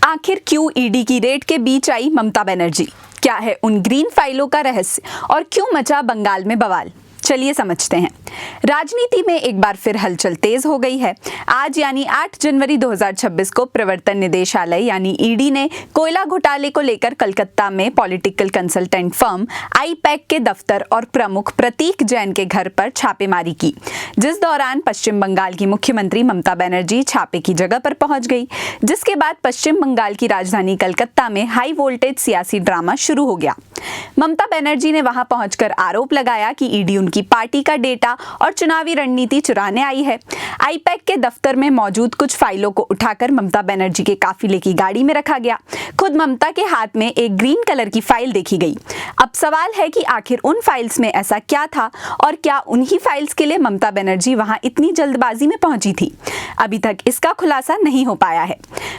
आखिर क्यों ईडी की रेड के बीच आई ममता बनर्जी? क्या है उन ग्रीन फाइलों का रहस्य और क्यों मचा बंगाल में बवाल? चलिए समझते हैं। राजनीति में एक बार फिर हलचल तेज हो गई है। आज यानी 8 जनवरी 2026 को प्रवर्तन निदेशालय यानी ईडी ने कोयला घोटाले को लेकर कलकत्ता में पॉलिटिकल कंसल्टेंट फर्म आईपैक के दफ्तर और प्रमुख प्रतीक जैन के घर पर छापेमारी की, जिस दौरान पश्चिम बंगाल की मुख्यमंत्री ममता बनर्जी छापे की जगह पर पहुंच गई, जिसके बाद पश्चिम बंगाल की राजधानी कलकत्ता में हाई वोल्टेज सियासी ड्रामा शुरू हो गया। ममता बनर्जी ने वहां पहुंचकर आरोप लगाया कि ईडी उनकी पार्टी का डेटा और चुनावी रणनीति चुराने आई है। आईपैक के दफ्तर में मौजूद कुछ फाइलों को उठाकर ममता बनर्जी के काफिले की गाड़ी में रखा गया। खुद ममता के हाथ में एक ग्रीन कलर की फाइल देखी गई। अब सवाल है कि आखिर उन फाइल्स में ऐसा क्या था और क्या उन्हीं फाइल्स के लिए ममता बनर्जी वहां इतनी जल्दबाजी में पहुंची थी? अभी तक इसका खुलासा नहीं हो पाया है।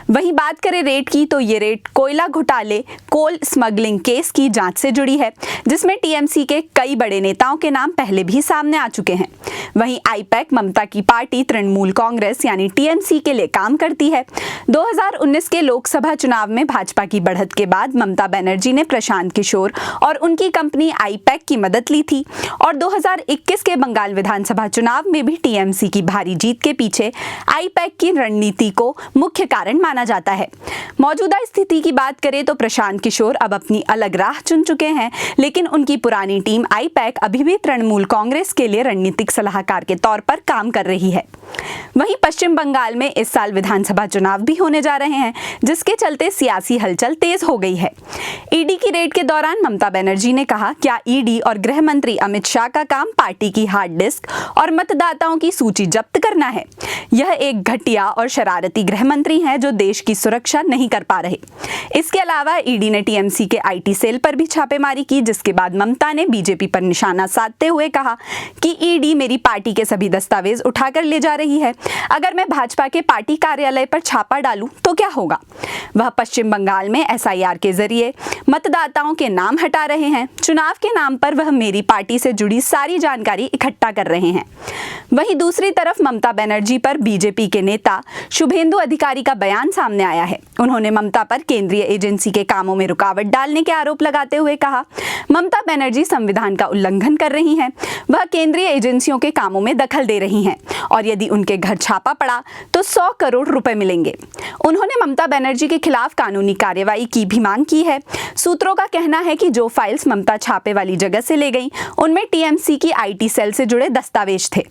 वहीं बात करें रेड की, तो ये रेड कोयला घोटाले कोल स्मगलिंग केस की जांच से जुड़ी है, जिसमें टीएमसी के कई बड़े नेताओं के नाम पहले भी सामने आ चुके हैं। वहीं आईपैक ममता की पार्टी तृणमूल कांग्रेस यानी टीएमसी के लिए काम करती है। 2019 के लोकसभा चुनाव में भाजपा की बढ़त के बाद ममता बनर्जी ने प्रशांत किशोर और उनकी कंपनी आईपैक की मदद ली थी और 2021 के बंगाल विधानसभा चुनाव में भी टीएमसी की भारी जीत के पीछे आईपैक की रणनीति को मुख्य कारण माना जाता है। मौजूदा स्थिति की बात करें तो प्रशांत किशोर अब अपनी अलग राह चुन चुके हैं, लेकिन उनकी पुरानी टीम आईपैक अभी भी तृणमूल कांग्रेस के लिए रणनीतिक सलाहकार के तौर पर काम कर रही है। वहीं पश्चिम बंगाल में इस साल विधानसभा चुनाव भी होने जा रहे हैं, जिसके चलते सियासी हलचल तेज हो गई है। ईडी की रेड के दौरान ममता बनर्जी ने कहा, क्या ईडी और गृह मंत्री अमित शाह का काम पार्टी की हार्ड डिस्क और मतदाताओं की सूची जब्त करना है? यह एक घटिया और शरारती गृह मंत्री हैं जो देश की सुरक्षा नहीं कर पा रहे। इसके अलावा ईडी ने टीएमसी के आईटी सेल पर भी छापेमारी की, जिसके बाद ममता ने बीजेपी पर निशाना साधते हुए कहा कि ईडी मेरी पार्टी के सभी दस्तावेज उठाकर ले जा रही है। अगर मैं भाजपा के पार्टी कार्यालय पर छापा डालूं तो क्या होगा? वह पश्चिम बंगाल में एसआईआर के जरिए मतदाताओं के नाम हटा रहे हैं। चुनाव के नाम पर वह मेरी पार्टी से जुड़ी सारी जानकारी इकट्ठा कर रहे हैं। वहीं दूसरी तरफ ममता बनर्जी पर बीजेपी के नेता शुभेंदु अधिकारी का बयान सामने आया है। उन्होंने ममता पर केंद्रीय एजेंसी के कामों में रुकावट डालने के आरोप लगाते हुए कहा, ममता बनर्जी संविधान का उल्लंघन कर रही हैं। वह केंद्रीय एजेंसियों के कामों में दखल दे रही हैं और यदि उनके घर छापा पड़ा तो 100 करोड़ रुपए मिलेंगे। उन्होंने ममता बनर्जी के खिलाफ कानूनी कार्रवाई की भी मांग की है। सूत्रों का कहना है कि जो फाइल्स ममता छापे वाली जगह से ले गई, उनमें टीएमसी की आईटी सेल से जुड़े दस्तावेज थे।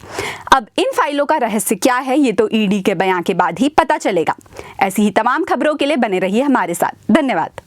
अब इन फाइलों का रहस्य क्या है, ये तो ईडी के बयान के बाद ही पता चलेगा। ऐसी ही तमाम खबरों के लिए बने रहिए हमारे साथ। धन्यवाद।